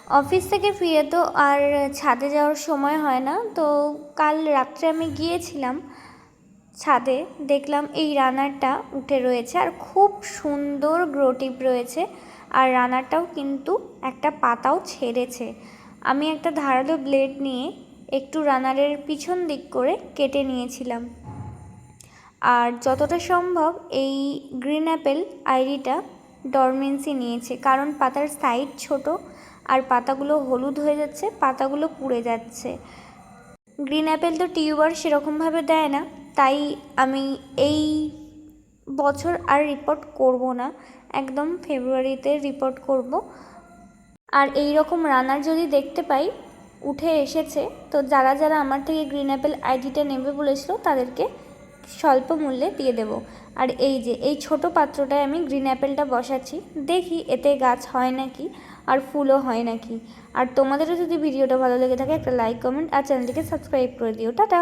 Office থেকে ফিরে তো আর ছাদে যাওয়ার সময় হয় না, তো কাল রাত্রে আমি গিয়েছিলাম ছাদে, দেখলাম এই রানারটা উঠে রয়েছে আর খুব সুন্দর গ্রো টিপ রয়েছে। আর রানারটাও কিন্তু একটা পাতাও ছেড়েছে। আমি একটা ধারালো ব্লেড নিয়ে একটু রানারের পিছন দিক করে কেটে নিয়েছিলাম। আর যতটা সম্ভব এই গ্রিন অ্যাপেল আইরিটা ডরমেন্সি নিয়েছে, কারণ পাতার সাইজ ছোট আর পাতাগুলো হলুদ হয়ে যাচ্ছে, পাতাগুলো পুড়ে যাচ্ছে। গ্রিন অ্যাপেল তো টিউবার সেরকমভাবে দেয় না, তাই আমি এই বছর আর রিপোর্ট করব না, একদম ফেব্রুয়ারিতে রিপোর্ট করব। আর এই রকম রানার যদি দেখতে পাই উঠে এসেছে, তো যারা যারা আমার থেকে গ্রিন অ্যাপেল আইডিটা নেবে বলেছিল তাদেরকে স্বল্প মূল্যে দিয়ে দেব। আর এই যে এই ছোট পাত্রটায় আমি গ্রিন অ্যাপেলটা বসাচ্ছি, দেখি এতে গাছ হয় নাকি আর ফুলও হয় নাকি। আর তোমাদেরও যদি ভিডিওটা ভালো লেগে থাকে একটা লাইক, কমেন্ট আর চ্যানেলটিকে সাবস্ক্রাইব করে দিও। টাটা।